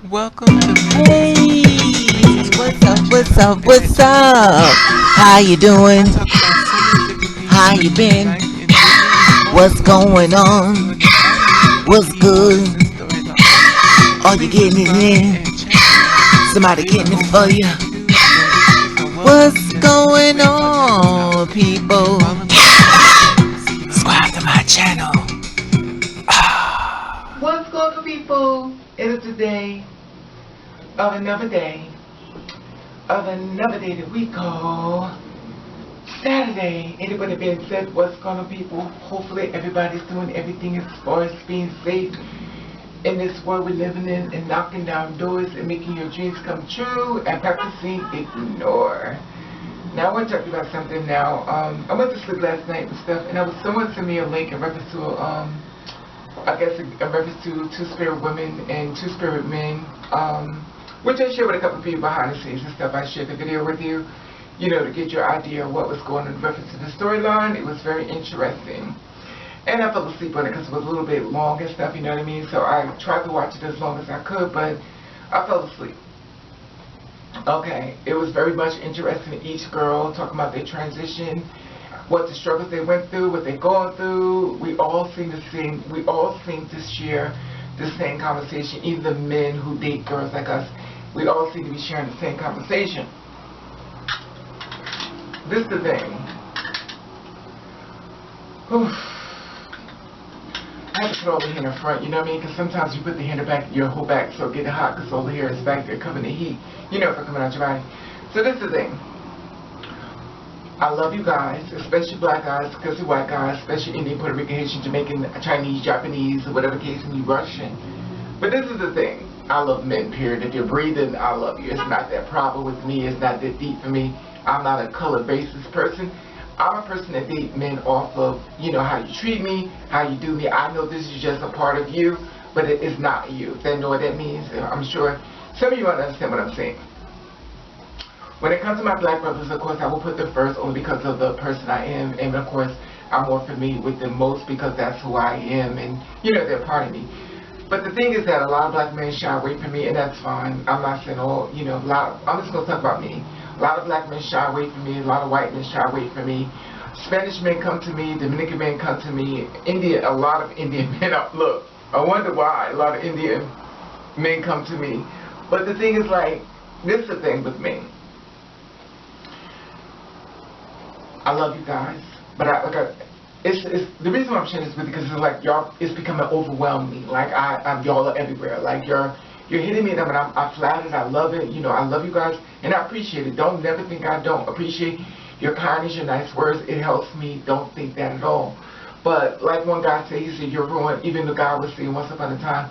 Welcome to Hey, what's up? What's up? What's up? How you doing? I talk about so many different things How you related to been? life and living, What's mostly going focusing on? on the What's unrealistically good? awesome storylines. Are you Please getting it subscribe in? and check me out. Somebody If you're getting it over for on you? YouTube, then greetings and welcome. What's Just hit the going play button at the top on, and people? follow me on Instagram. See you later. Subscribe to my channel. What's going on, people? It is the day of another day that we call Saturday. And with it being said, what's going on, people? Hopefully everybody's doing everything as far as being safe in this world we're living in and knocking down doors and making your dreams come true and practicing ignore. Now I want to talk to you about something now. I went to sleep last night and stuff, and someone sent me a link in reference to I guess in reference to two-spirit women and two-spirit men, which I shared with a couple of people behind the scenes and stuff. I shared the video with you, to get your idea of what was going on in reference to the storyline. It was very interesting. And I fell asleep on it because it was a little bit long and stuff, you know what I mean? So I tried to watch it as long as I could, but I fell asleep. Okay, it was very much interesting. Each girl talking about their transition, what the struggles they went through, what they're going through. We all seem to share the same conversation. Even the men who date girls like us, we all seem to be sharing the same conversation. This is the thing. Oof. I have to put all the hair in the front, you know what I mean? Because sometimes you put the hair in the back, your whole back, so it get hot because all the hair is back there covering the heat, for coming out your body. So this is the thing. I love you guys, especially black guys, especially white guys, especially Indian, Puerto Rican, Haitian, Jamaican, Chinese, Japanese, or whatever case may be, Russian. But this is the thing. I love men, period. If you're breathing, I love you. It's not that proper with me. It's not that deep for me. I'm not a color-basis person. I'm a person that dates men off of, how you treat me, how you do me. I know this is just a part of you, but it is not you. They know what that means. I'm sure some of you understand what I'm saying. When it comes to my black brothers, of course, I will put them first only because of the person I am. And, of course, I'm more familiar with them most because that's who I am and, they're part of me. But the thing is that a lot of black men shy away from me, and that's fine. I'm not saying, I'm just going to talk about me. A lot of black men shy away from me. A lot of white men shy away from me. Spanish men come to me. Dominican men come to me. A lot of Indian men, look, I wonder why a lot of Indian men come to me. But the thing is, this is the thing with me. I love you guys, but it's the reason why I'm sharing this with you because it's like y'all, it's becoming overwhelming. Like y'all are everywhere. Like you're hitting me, and I'm flattered. I love it. I love you guys, and I appreciate it. Don't never think I don't appreciate your kindness, your nice words. It helps me. Don't think that at all. But like one guy said, he said you're ruined. Even the guy was saying once upon a time,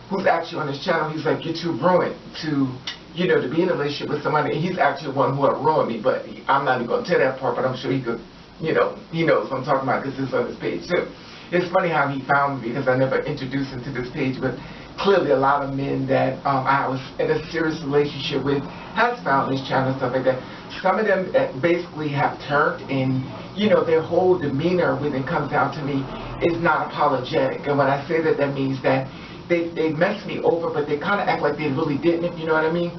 who's actually on this channel, he's like, you're too ruined to be in a relationship with somebody. And he's actually the one who ruined me, but I'm not even going to tell that part, but I'm sure he could, he knows what I'm talking about because it's on his page too. It's funny how he found me because I never introduced him to this page, but clearly a lot of men that I was in a serious relationship with has found this channel and stuff like that. Some of them basically have turned and, their whole demeanor when it comes down to me is not apologetic. And when I say that, that means that they messed me over, but they kind of act like they really didn't, if you know what I mean.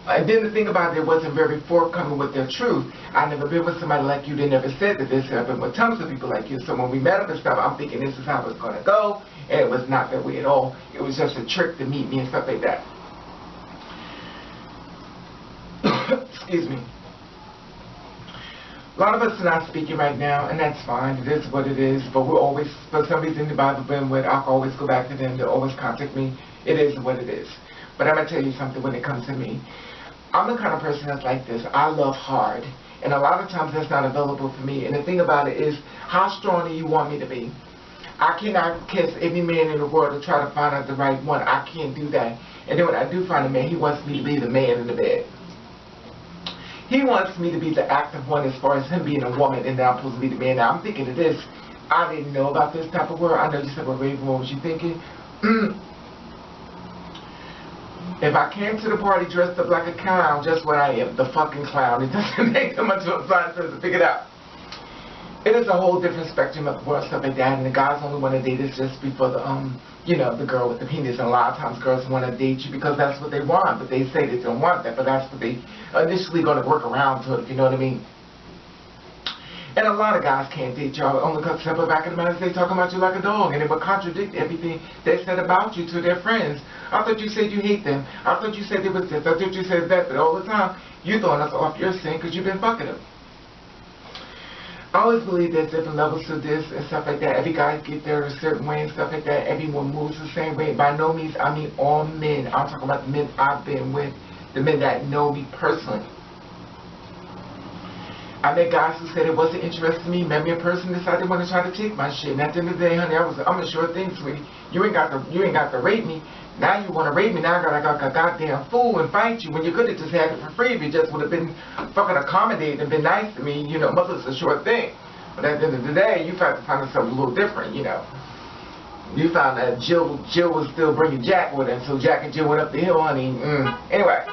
And then the thing about it, wasn't very forthcoming with their truth. I never been with somebody like you. They never said that this happened with tons of people like you. So when we met up and stuff, I'm thinking this is how it's going to go. And it was not that way at all. It was just a trick to meet me and stuff like that. Excuse me. A lot of us are not speaking right now, and that's fine. It is what it is. But we're always, for some reason, the Bible been with, I'll always go back to them. They'll always contact me. It is what it is. But I'm going to tell you something when it comes to me. I'm the kind of person that's like this. I love hard. And a lot of times that's not available for me. And the thing about it is, how strong do you want me to be? I cannot kiss every man in the world to try to find out the right one. I can't do that. And then when I do find a man, he wants me to be the man in the bed. He wants me to be the active one as far as him being a woman and now I'm supposed to be the man. Now I'm thinking of this. I didn't know about this type of world. I know you said, well, Raven, what was you thinking? If I came to the party dressed up like a clown, just what I am, the fucking clown. It doesn't make so much of a science to figure it out. it is a whole different spectrum of the world, stuff like that, and the guys only want to date is just before the, you know, the girl with the penis, and a lot of times girls want to date you because that's what they want, but they say they don't want that, but that's what they initially going to work around to it, if you know what I mean. And a lot of guys can't date y'all only because simple back in the matter they talking about you like a dog, and it would contradict everything they said about you to their friends. I thought you said you hate them. I thought you said it was this. I thought you said that, but all the time you throwing us off your scent because you've been fucking them. I always believe there's different levels to this and stuff like that. Every guy get there a certain way and stuff like that. Everyone moves the same way. By no means, I mean all men. I'm talking about the men I've been with, the men that know me personally. I met guys who said it wasn't interested in me, met me in person, decided they want to try to take my shit. And at the end of the day, honey, I'm a sure thing, sweetie. You ain't got to rape me. Now you want to rape me. Now I got like a goddamn fool and fight you when you could have just had it for free if you just would have been fucking accommodated and been nice to me. You know, mother's a short thing. But at the end of the day, you tried to find something a little different, you know. You found that Jill was still bringing Jack with her, so Jack and Jill went up the hill, honey. Anyway.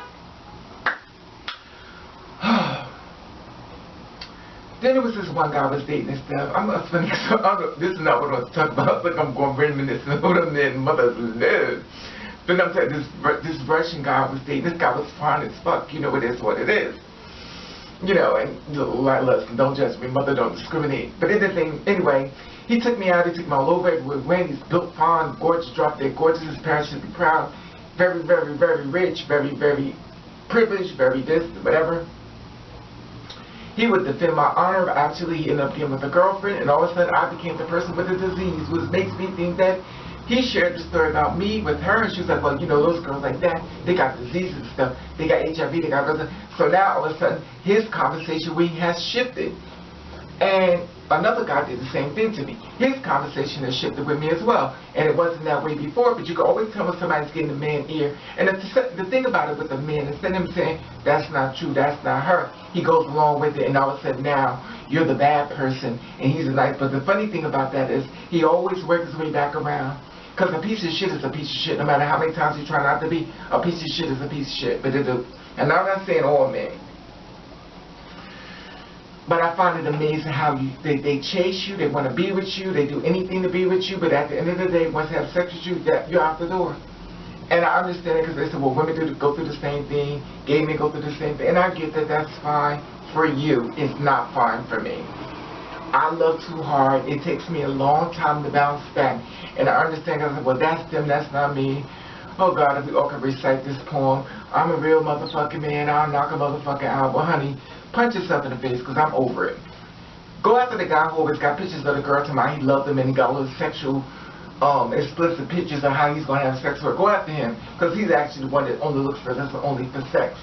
Then there was this one guy I was dating and stuff. I'm not funny, this is not what I was talking about. Like I'm going reminiscing what I meant, mother live. Then I'm saying this Russian guy I was dating. This guy was fine as fuck. You know, it is what it is. You know, and like, listen, don't judge me, mother, don't discriminate. But anyway, he took me out. He took me all over everywhere. When he's built fine, gorgeous, drop dead gorgeous. His parents should be proud. Very, very, very rich. Very, very privileged. Very this, whatever. He would defend my honor, but actually he ended up getting with a girlfriend, and all of a sudden I became the person with the disease, which makes me think that he shared the story about me with her, and she was like, well, you know, those girls like that, they got diseases and stuff, they got HIV, they got other. So now all of a sudden his conversation with me has shifted, and another guy did the same thing to me. His conversation has shifted with me as well, and it wasn't that way before, but you can always tell when somebody's getting the man ear. And the thing about it with the men, instead of him saying, that's not true, that's not her, he goes along with it, and all of a sudden now, you're the bad person, and he's a nice. But the funny thing about that is, he always works his way back around. Because a piece of shit is a piece of shit, no matter how many times you try not to be, a piece of shit is a piece of shit. But and I'm not saying all men. But I find it amazing how they chase you, they want to be with you, they do anything to be with you, but at the end of the day, once they have sex with you, you're out the door. And I understand it because they say, well, women go through the same thing, gay men go through the same thing, and I get that that's fine for you. It's not fine for me. I love too hard. It takes me a long time to bounce back. And I understand, I say, well, that's them, that's not me. Oh God, if we all could recite this poem, I'm a real motherfucking man, I'll knock a motherfucker out. Well, honey, punch yourself in the face, because I'm over it. Go after the guy who always got pictures of the girl to mind he loved them and he got all those sexual, explicit pictures of how he's going to have sex with her. Go after him, because he's actually the one that only looks for this only for sex.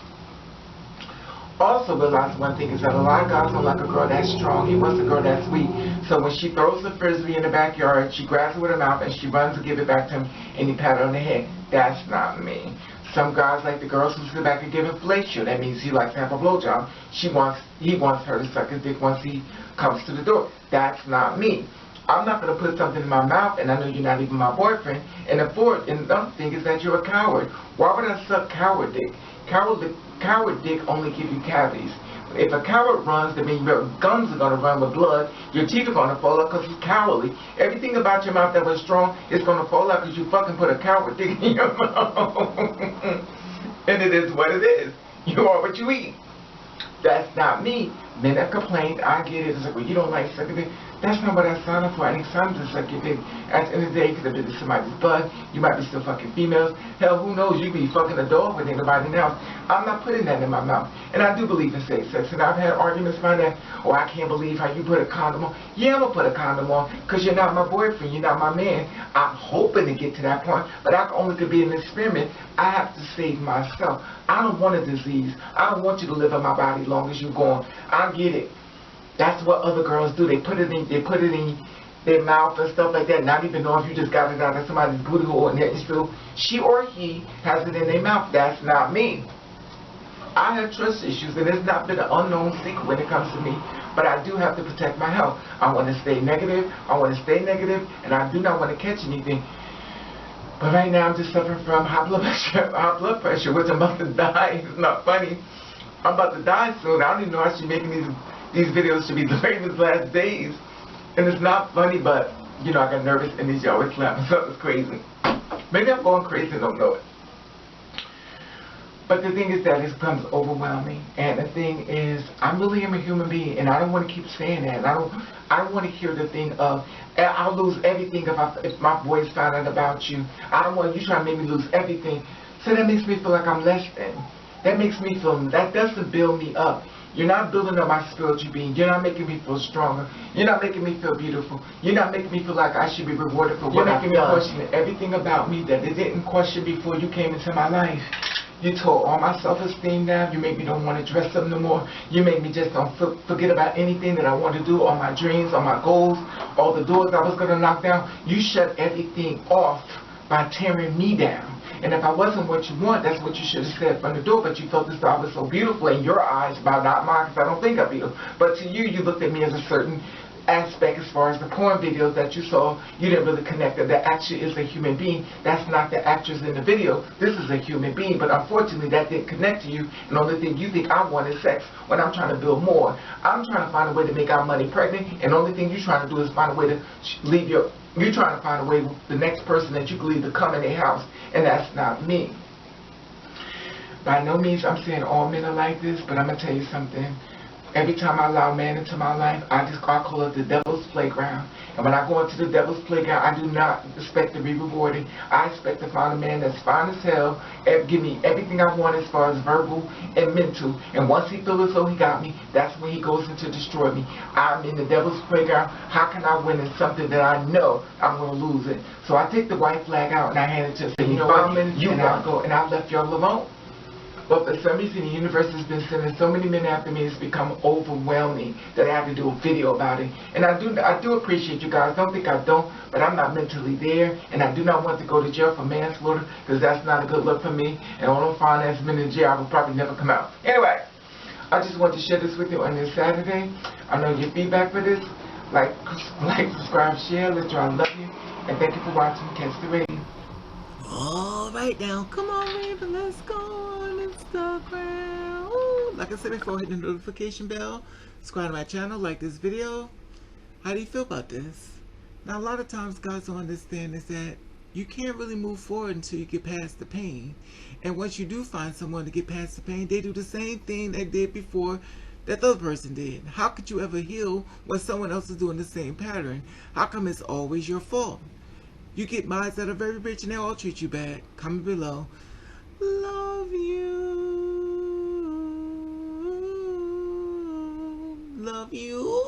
Also realize one thing is that a lot of guys don't like a girl that's strong. He wants a girl that's weak. So when she throws the frisbee in the backyard, she grabs it with her mouth and she runs to give it back to him and he pat her on the head. That's not me. Some guys like the girls who sit back and give him fellatio. That means he likes to have a blowjob. He wants her to suck his dick once he comes to the door. That's not me. I'm not going to put something in my mouth, and I know you're not even my boyfriend. And the other thing is that you're a coward. Why would I suck coward dick? Coward dick only give you cavities. If a coward runs, that means your gums are going to run with blood, your teeth are going to fall out because he's cowardly. Everything about your mouth that was strong is going to fall out because you fucking put a coward dick in your mouth. And it is what it is. You are what you eat. That's not me. Men have complained, I get it. It's like, well, you don't like sucking dick. That's not what I signed up for. I didn't sign up to suck your dick. At the end of the day, you could have been to somebody's butt. You might be still fucking females. Hell, who knows? You could be fucking a dog with anybody else. I'm not putting that in my mouth. And I do believe in safe sex. And I've had arguments about that. Oh, I can't believe how you put a condom on. Yeah, I'm going to put a condom on because you're not my boyfriend. You're not my man. I'm hoping to get to that point. But I only could be an experiment. I have to save myself. I don't want a disease. I don't want you to live in my body as long as you're gone. I get it. That's what other girls do. They put it in their mouth and stuff like that, not even know if you just got it out of somebody's booty hole and you feel she or he has it in their mouth. That's not me. I have trust issues, and it's not been an unknown secret when it comes to me, but I do have to protect my health. I want to stay negative, and I do not want to catch anything. But right now I'm just suffering from high blood pressure, which I'm about to die. It's not funny. I'm about to die soon. I don't even know how she's making these videos should be Raven's last days. And it's not funny, but, you know, I got nervous and these always laughing, so it's crazy. Maybe I'm going crazy and don't know it. But the thing is that it becomes overwhelming, and the thing is, I really am a human being, and I don't want to keep saying that. And I don't want to hear the thing of, I'll lose everything if my boys find out about you. I don't want you trying to make me lose everything. So that makes me feel like I'm less than. That makes me feel, that doesn't build me up. You're not building up my spiritual being. You're not making me feel stronger. You're not making me feel beautiful. You're not making me feel like I should be rewarded for what I've done. You're making me question everything about me that it didn't question before you came into my life. You tore all my self-esteem down. You made me don't want to dress up no more. You made me just don't forget about anything that I want to do, all my dreams, all my goals, all the doors I was going to knock down. You shut everything off by tearing me down. And if I wasn't what you want, that's what you should have said from the door. But you felt as though I was so beautiful in your eyes, but not mine, because I don't think I'm beautiful. But to you, you looked at me as a certain aspect as far as the porn videos that you saw. You didn't really connect that that actually is a human being. That's not the actress in the video. This is a human being. But unfortunately, that didn't connect to you. And the only thing you think I want is sex when I'm trying to build more. I'm trying to find a way to make our money pregnant. And the only thing you're trying to do is find a way to leave your... You're trying to find a way the next person that you believe to come in their house. And that's not me. By no means I'm saying all men are like this, but I'm going to tell you something. Every time I allow man into my life, I call it the devil's playground. And when I go into the devil's playground, I do not expect to be rewarded. I expect to find a man that's fine as hell, and give me everything I want as far as verbal and mental. And once he feels as though he got me, that's when he goes in to destroy me. I'm in the devil's playground. How can I win in something that I know I'm going to lose it? So I take the white flag out and I hand it to him. You know what? I go and I've left y'all alone. But for some reason, the universe has been sending so many men after me, it's become overwhelming that I have to do a video about it. And I do appreciate you guys. Don't think I don't, but I'm not mentally there. And I do not want to go to jail for manslaughter, because that's not a good look for me. And all them fine-ass men in jail, I will probably never come out. Anyway, I just want to share this with you on this Saturday. I know your feedback for this. Like, subscribe, share. Let you all love you. And thank you for watching Catch the Radio. All right now, come on, Raven, let's go on Instagram. Ooh, like I said before, hit the notification bell, subscribe to my channel, like this video. How do you feel about this? Now, a lot of times guys don't understand is that you can't really move forward until you get past the pain. And once you do find someone to get past the pain, they do the same thing they did before that the other person did. How could you ever heal when someone else is doing the same pattern? How come it's always your fault? You get minds that are very rich and they all treat you bad. Comment below. Love you. Love you.